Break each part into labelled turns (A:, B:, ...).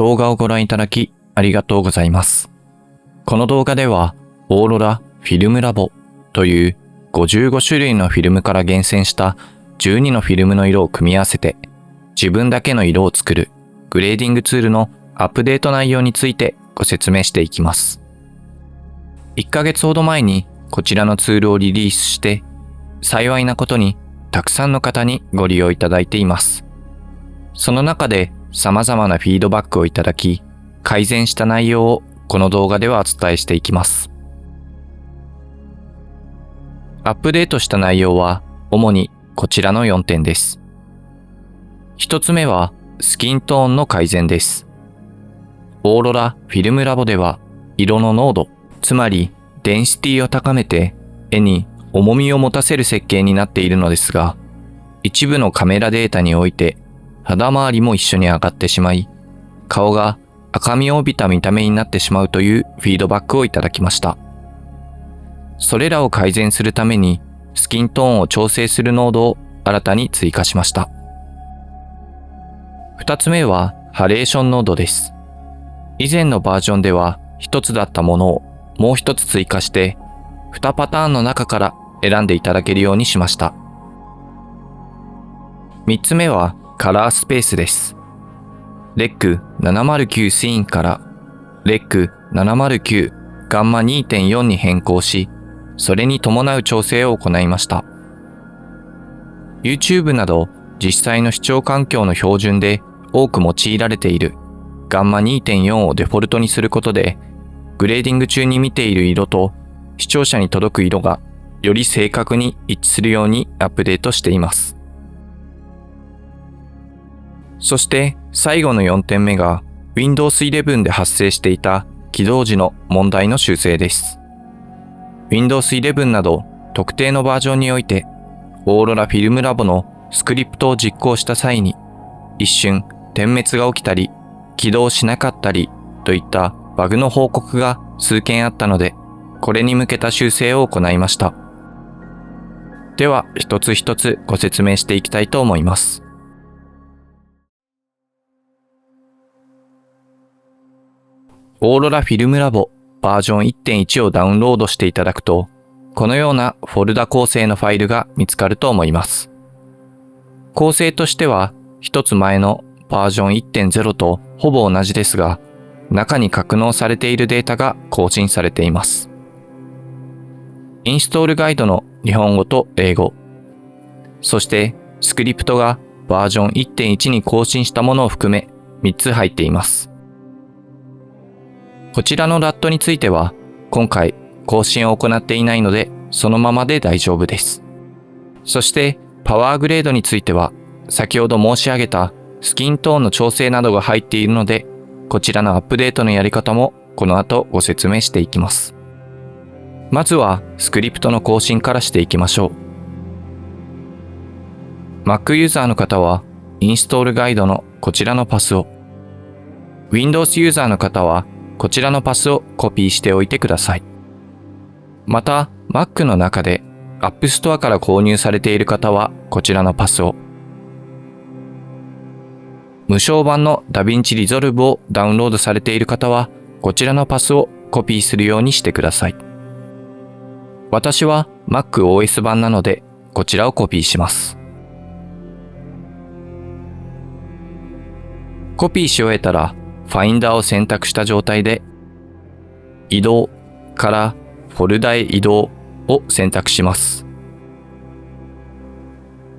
A: 動画をご覧いただきありがとうございます。この動画ではオーロラフィルムラボという55種類のフィルムから厳選した12のフィルムの色を組み合わせて自分だけの色を作るグレーディングツールのアップデート内容についてご説明していきます。1ヶ月ほど前にこちらのツールをリリースして幸いなことにたくさんの方にご利用いただいています。その中で様々なフィードバックをいただき改善した内容をこの動画ではお伝えしていきます。アップデートした内容は主にこちらの4点です。1つ目はスキントーンの改善です。オーロラフィルムラボでは色の濃度、つまりデンシティを高めて絵に重みを持たせる設計になっているのですが、一部のカメラデータにおいて肌周りも一緒に上がってしまい、顔が赤みを帯びた見た目になってしまうというフィードバックをいただきました。それらを改善するためにスキントーンを調整するノードを新たに追加しました。2つ目はハレーションノードです。以前のバージョンでは1つだったものをもう1つ追加して2パターンの中から選んでいただけるようにしました。3つ目はカラースペースです。レック709シーンからレック709ガンマ 2.4 に変更し、それに伴う調整を行いました。YouTube など実際の視聴環境の標準で多く用いられているガンマ 2.4 をデフォルトにすることで、グレーディング中に見ている色と視聴者に届く色がより正確に一致するようにアップデートしています。そして最後の4点目が Windows 11で発生していた起動時の問題の修正です。Windows 11など特定のバージョンにおいてオーロラフィルムラボのスクリプトを実行した際に一瞬点滅が起きたり起動しなかったりといったバグの報告が数件あったので、これに向けた修正を行いました。では一つ一つご説明していきたいと思います。オーロラフィルムラボバージョン 1.1 をダウンロードしていただくと、このようなフォルダ構成のファイルが見つかると思います。構成としては一つ前のバージョン 1.0 とほぼ同じですが、中に格納されているデータが更新されています。インストールガイドの日本語と英語、そしてスクリプトがバージョン 1.1 に更新したものを含め3つ入っています。こちらの RAT については今回更新を行っていないのでそのままで大丈夫です。そしてパワーグレードについては先ほど申し上げたスキントーンの調整などが入っているので、こちらのアップデートのやり方もこの後ご説明していきます。まずはスクリプトの更新からしていきましょう。Mac ユーザーの方はインストールガイドのこちらのパスを、Windows ユーザーの方はこちらのパスをコピーしておいてください。また Mac の中で App Store から購入されている方はこちらのパスを、無償版の DaVinci Resolve をダウンロードされている方はこちらのパスをコピーするようにしてください。私は MacOS 版なのでこちらをコピーします。コピーし終えたらFinder を選択した状態で移動からフォルダへ移動を選択します。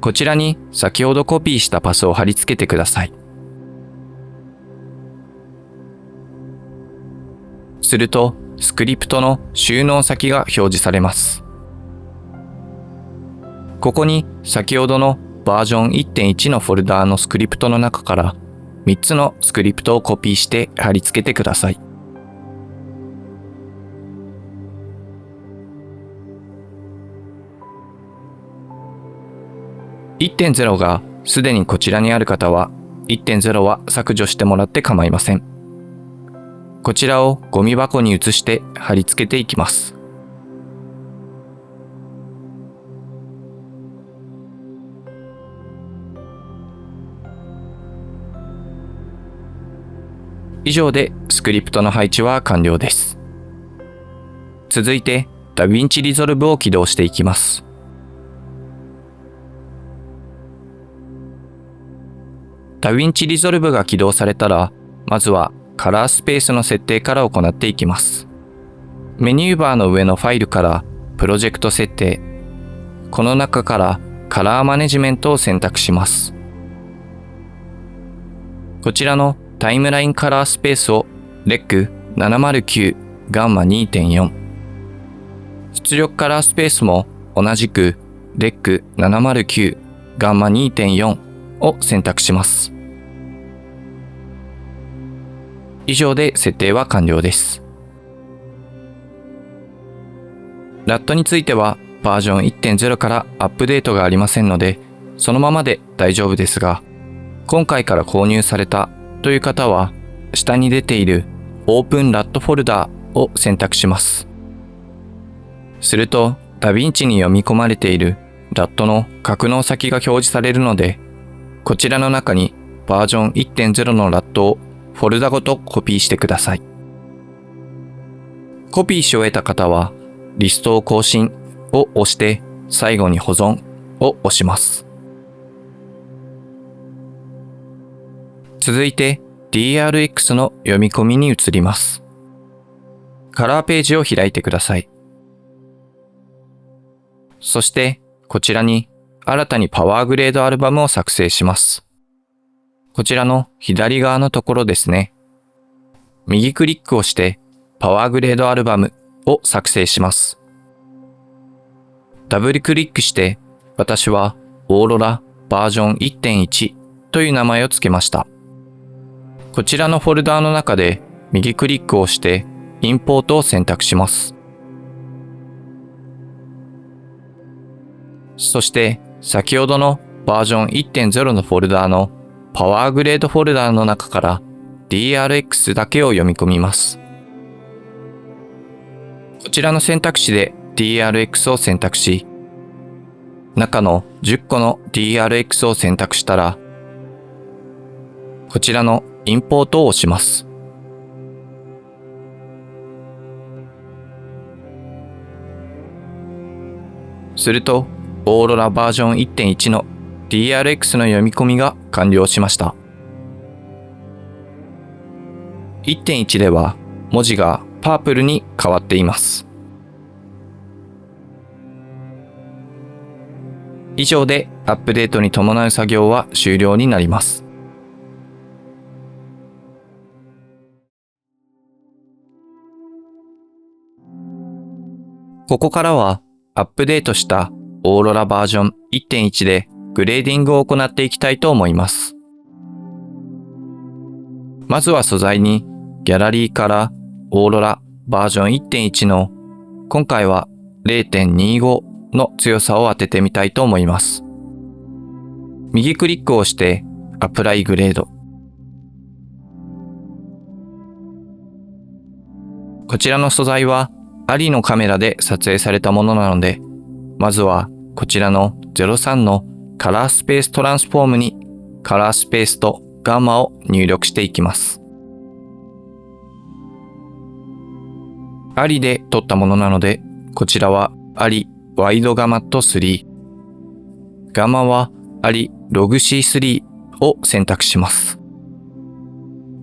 A: こちらに先ほどコピーしたパスを貼り付けてください。するとスクリプトの収納先が表示されます。ここに先ほどのバージョン 1.1 のフォルダーのスクリプトの中から3つのスクリプトをコピーして貼り付けてください。1.0 がすでにこちらにある方は 1.0 は削除してもらって構いません。こちらをゴミ箱に移して貼り付けていきます。以上でスクリプトの配置は完了です。続いてダヴィンチリゾルブを起動していきます。ダヴィンチリゾルブが起動されたら、まずはカラースペースの設定から行っていきます。メニューバーの上のファイルからプロジェクト設定、この中からカラーマネジメントを選択します。こちらのタイムラインカラースペースを REC709 ガンマ 2.4、出力カラースペースも同じく REC709 ガンマ 2.4 を選択します。以上で設定は完了です。RAT についてはバージョン 1.0 からアップデートがありませんので、そのままで大丈夫ですが、今回から購入されたという方は、下に出ている Open RAT フォルダを選択します。すると、ダヴィンチに読み込まれている RAT の格納先が表示されるので、こちらの中にバージョン 1.0 の RAT をフォルダごとコピーしてください。コピーし終えた方は、リストを更新を押して最後に保存を押します。続いて DRX の読み込みに移ります。カラーページを開いてください。そしてこちらに新たにパワーグレードアルバムを作成します。こちらの左側のところですね。右クリックをしてパワーグレードアルバムを作成します。ダブルクリックして私はオーロラバージョン 1.1 という名前を付けました。こちらのフォルダーの中で右クリックをしてインポートを選択します。そして先ほどのバージョン 1.0 のフォルダーのパワーグレードフォルダーの中から DRX だけを読み込みます。こちらの選択肢で DRX を選択し、中の10個の DRX を選択したら、こちらのインポートを押します。すると、オーロラバージョン 1.1 の DRX の読み込みが完了しました。1.1 では文字がパープルに変わっています。以上でアップデートに伴う作業は終了になります。ここからはアップデートしたオーロラバージョン 1.1 でグレーディングを行っていきたいと思います。まずは素材にギャラリーからオーロラバージョン 1.1 の今回は 0.25 の強さを当ててみたいと思います。右クリックをしてアプライグレード。こちらの素材はアリのカメラで撮影されたものなので、まずはこちらの03のカラースペーストランスフォームにカラースペースとガンマを入力していきます。アリで撮ったものなので、こちらはアリワイドガマット3。ガンマはアリログ C3 を選択します。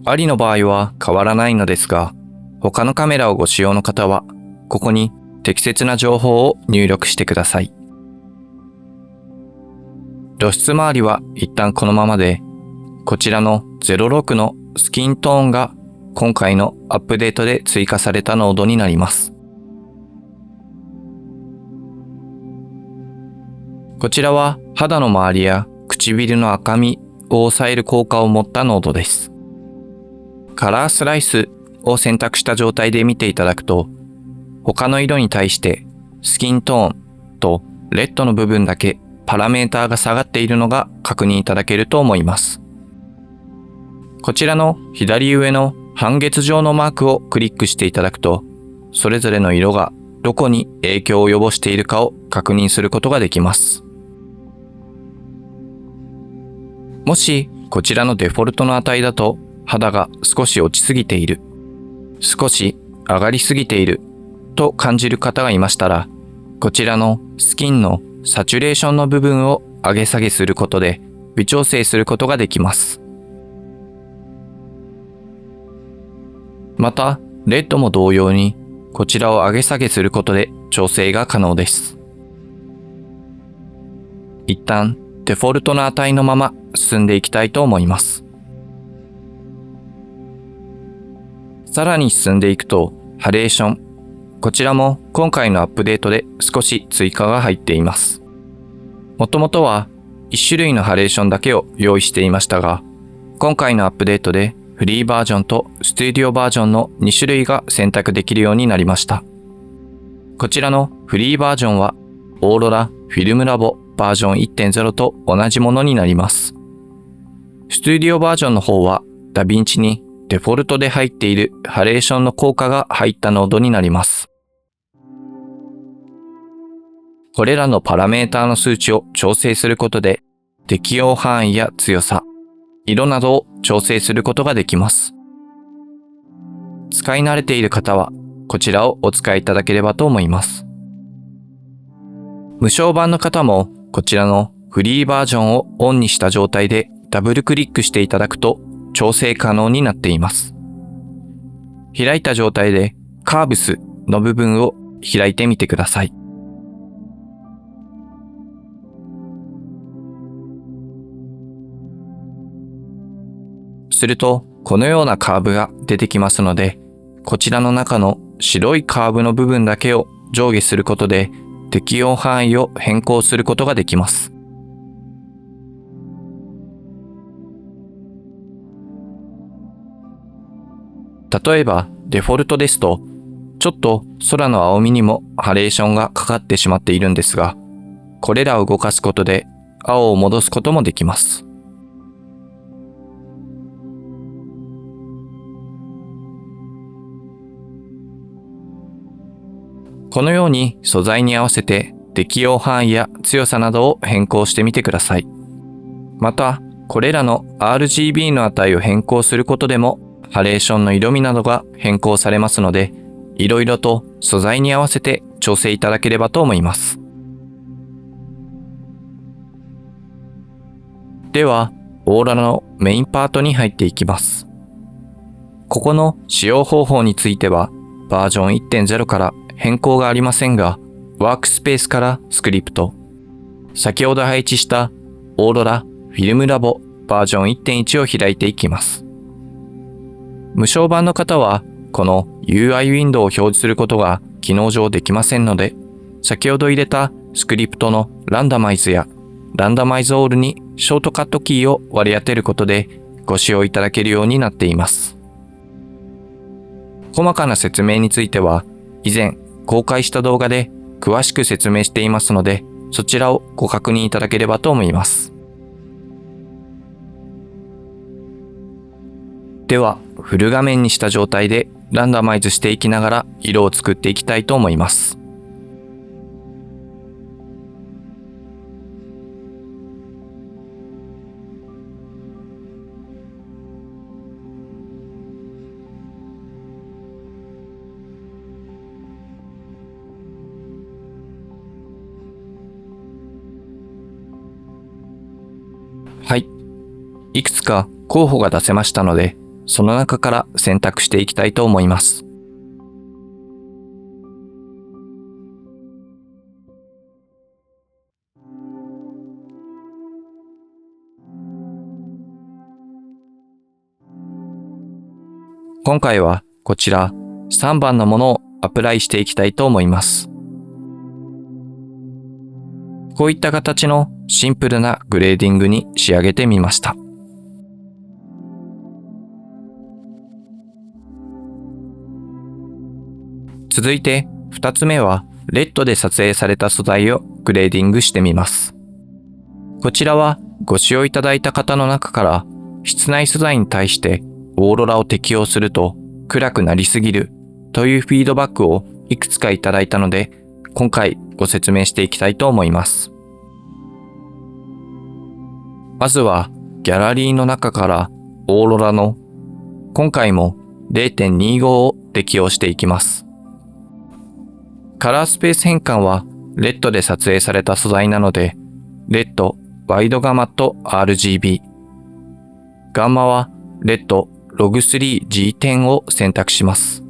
A: アリの場合は変わらないのですが、他のカメラをご使用の方は、ここに適切な情報を入力してください。露出周りは一旦このままで、こちらの06のスキントーンが今回のアップデートで追加されたノードになります。こちらは肌の周りや唇の赤みを抑える効果を持ったノードです。カラースライスを選択した状態で見ていただくと、他の色に対してスキントーンとレッドの部分だけパラメーターが下がっているのが確認いただけると思います。こちらの左上の半月状のマークをクリックしていただくと、それぞれの色がどこに影響を及ぼしているかを確認することができます。もしこちらのデフォルトの値だと肌が少し落ちすぎている、少し上がりすぎていると感じる方がいましたら、こちらのスキンのサチュレーションの部分を上げ下げすることで微調整することができます。また、レッドも同様に、こちらを上げ下げすることで調整が可能です。一旦、デフォルトの値のまま進んでいきたいと思います。さらに進んでいくと、ハレーション。こちらも今回のアップデートで少し追加が入っています。もともとは1種類のハレーションだけを用意していましたが、今回のアップデートでフリーバージョンとスタジオバージョンの2種類が選択できるようになりました。こちらのフリーバージョンはオーロラフィルムラボバージョン 1.0 と同じものになります。スタジオバージョンの方はダヴィンチにデフォルトで入っているハレーションの効果が入ったノードになります。これらのパラメータの数値を調整することで適用範囲や強さ、色などを調整することができます。使い慣れている方はこちらをお使いいただければと思います。無償版の方もこちらのフリーバージョンをオンにした状態でダブルクリックしていただくと調整可能になっています。開いた状態でカーブスの部分を開いてみてください。するとこのようなカーブが出てきますので、こちらの中の白いカーブの部分だけを上下することで適用範囲を変更することができます。例えばデフォルトですと、ちょっと空の青みにもハレーションがかかってしまっているんですが、これらを動かすことで青を戻すこともできます。このように素材に合わせて適用範囲や強さなどを変更してみてください。また、これらの RGB の値を変更することでもハレーションの色味などが変更されますので、いろいろと素材に合わせて調整いただければと思います。では、オーロラのメインパートに入っていきます。ここの使用方法についてはバージョン 1.0 から変更がありませんが、ワークスペースからスクリプト、先ほど配置したオーロラフィルムラボバージョン 1.1 を開いていきます。無償版の方はこの UI ウィンドウを表示することが機能上できませんので、先ほど入れたスクリプトのランダマイズやランダマイズオールにショートカットキーを割り当てることでご使用いただけるようになっています。細かな説明については以前公開した動画で詳しく説明していますので、そちらをご確認いただければと思います。では、フル画面にした状態でランダマイズしていきながら色を作っていきたいと思います。はい。いくつか候補が出せましたので、その中から選択していきたいと思います。今回はこちら3番のものをアプライしていきたいと思います。こういった形のシンプルなグレーディングに仕上げてみました。続いて2つ目はレッドで撮影された素材をグレーディングしてみます。こちらはご使用いただいた方の中から室内素材に対してオーロラを適用すると暗くなりすぎるというフィードバックをいくつかいただいたので、今回ご説明していきたいと思います。まずはギャラリーの中からオーロラの今回も 0.25 を適用していきます。カラースペース変換はレッドで撮影された素材なので、レッド、ワイドガマット RGB。ガンマはレッド、Log3G10 を選択します。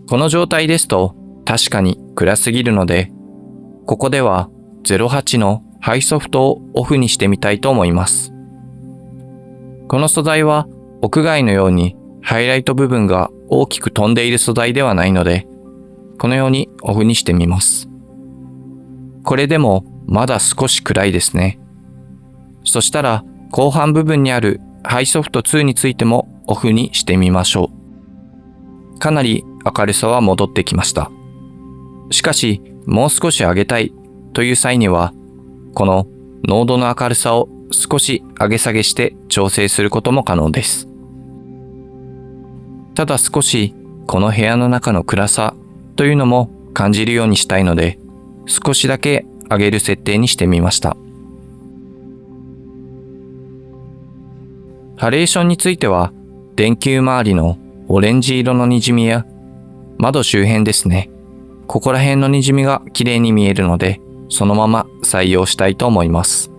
A: この状態ですと確かに暗すぎるので、ここでは08のハイソフトをオフにしてみたいと思います。この素材は屋外のようにハイライト部分が大きく飛んでいる素材ではないので、このようにオフにしてみます。これでもまだ少し暗いですね。そしたら後半部分にあるハイソフト2についてもオフにしてみましょう。かなり明るさは戻ってきました。しかしもう少し上げたいという際には、このノードの明るさを少し上げ下げして調整することも可能です。ただ少しこの部屋の中の暗さというのも感じるようにしたいので、少しだけ上げる設定にしてみました。ハレーションについては、電球周りのオレンジ色の滲みや窓周辺ですね。ここら辺の滲みが綺麗に見えるので、そのまま採用したいと思います。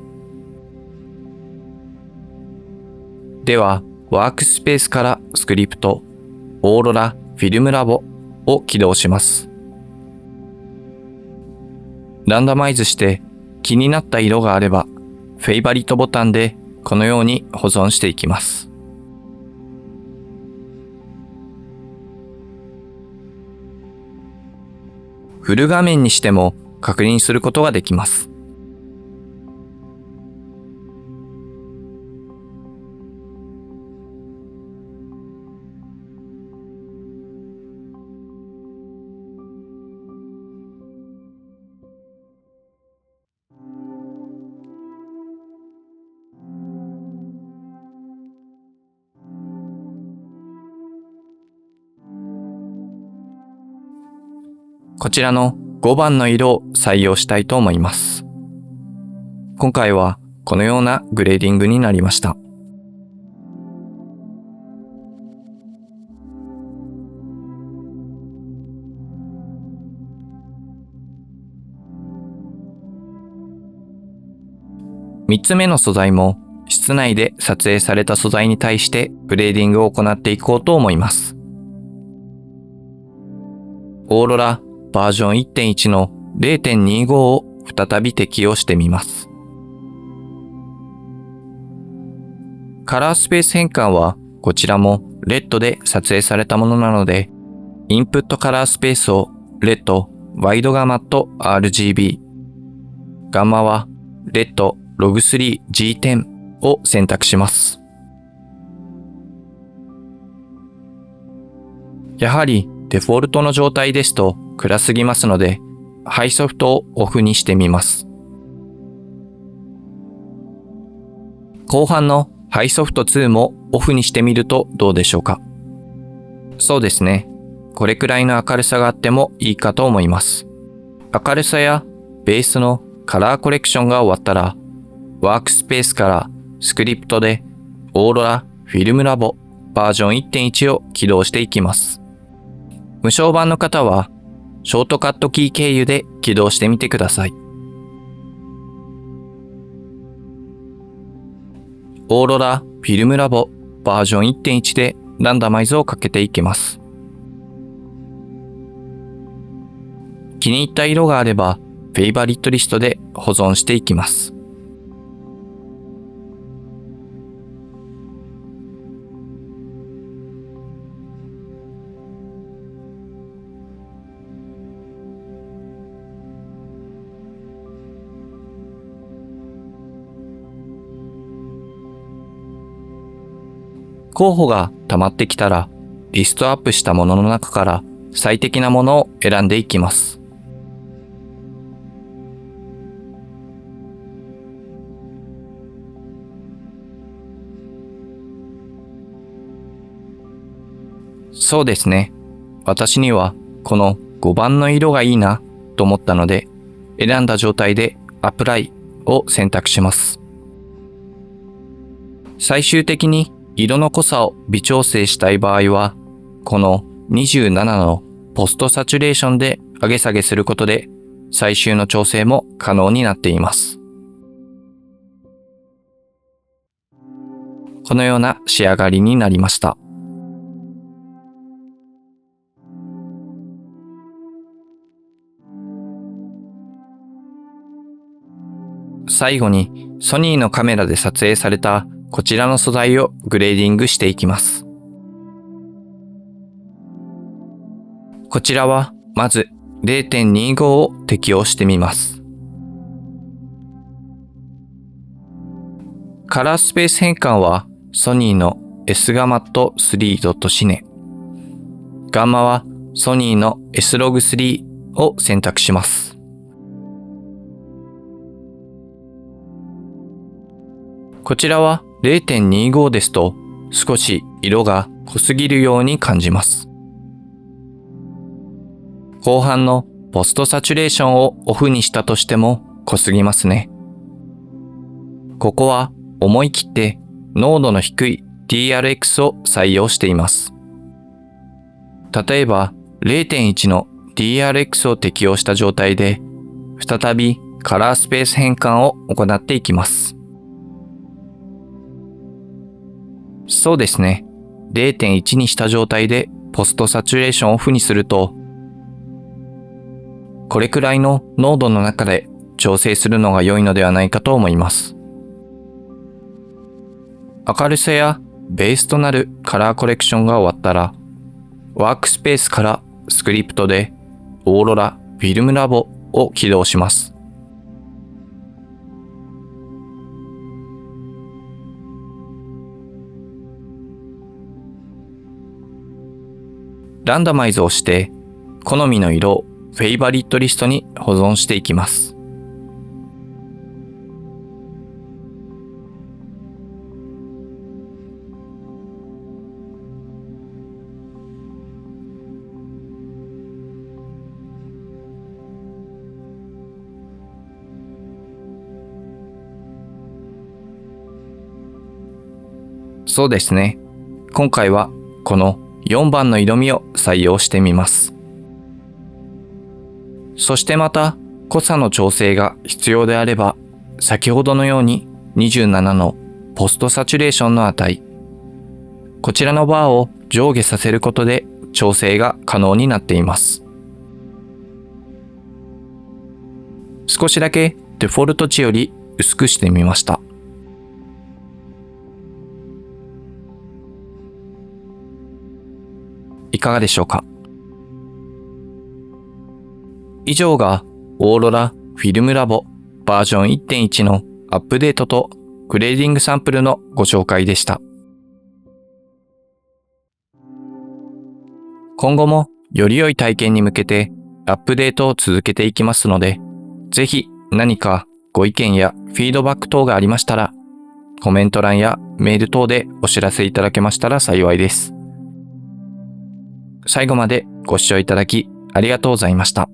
A: では、ワークスペースからスクリプト、オーロラフィルムラボを起動します。ランダマイズして気になった色があれば、フェイバリットボタンでこのように保存していきます。フル画面にしても確認することができます。こちらの5番の色を採用したいと思います。今回はこのようなグレーディングになりました。3つ目の素材も室内で撮影された素材に対してグレーディングを行っていこうと思います。オーロラバージョン 1.1 の 0.25 を再び適用してみます。カラースペース変換はこちらもレッドで撮影されたものなので、インプットカラースペースをレッド、ワイドガマット RGB、ガンマはレッド、Log3G10 を選択します。やはりデフォルトの状態ですと暗すぎますので、ハイソフトをオフにしてみます。後半のハイソフト2もオフにしてみるとどうでしょうか。そうですね。これくらいの明るさがあってもいいかと思います。明るさやベースのカラーコレクションが終わったら、ワークスペースからスクリプトでオーロラフィルムラボバージョン 1.1 を起動していきます。無償版の方はショートカットキー経由で起動してみてください。オーロラフィルムラボバージョン 1.1 でランダマイズをかけていきます。気に入った色があればフェイバリットリストで保存していきます。候補が溜まってきたら、リストアップしたものの中から最適なものを選んでいきます。そうですね。私にはこの5番の色がいいなと思ったので、選んだ状態でアプライを選択します。最終的に色の濃さを微調整したい場合は、この27のポストサチュレーションで上げ下げすることで最終の調整も可能になっています。このような仕上がりになりました。最後にソニーのカメラで撮影されたこちらの素材をグレーディングしていきます。こちらはまず 0.25 を適用してみます。カラースペース変換はソニーの S ガマット 3. シネ。ガンマはソニーの S-Log3 を選択します。こちらは 0.25 ですと少し色が濃すぎるように感じます。後半のポストサチュレーションをオフにしたとしても濃すぎますね。ここは思い切って濃度の低い TRX を採用しています。例えば 0.1 の TRX を適用した状態で再びカラースペース変換を行っていきます。そうですね。0.1 にした状態でポストサチュレーションをオフにすると、これくらいの濃度の中で調整するのが良いのではないかと思います。明るさやベースとなるカラーコレクションが終わったら、ワークスペースからスクリプトでオーロラフィルムラボを起動します。ランダマイズをして好みの色をフェイバリットリストに保存していきます。そうですね。今回はこの4番の色味を採用してみます。そしてまた濃さの調整が必要であれば、先ほどのように27のポストサチュレーションの値、こちらのバーを上下させることで調整が可能になっています。少しだけデフォルト値より薄くしてみました。いかがでしょうか。以上がオーロラフィルムラボバージョン 1.1 のアップデートとグレーディングサンプルのご紹介でした。今後もより良い体験に向けてアップデートを続けていきますので、ぜひ何かご意見やフィードバック等がありましたら、コメント欄やメール等でお知らせいただけましたら幸いです。最後までご視聴いただきありがとうございました。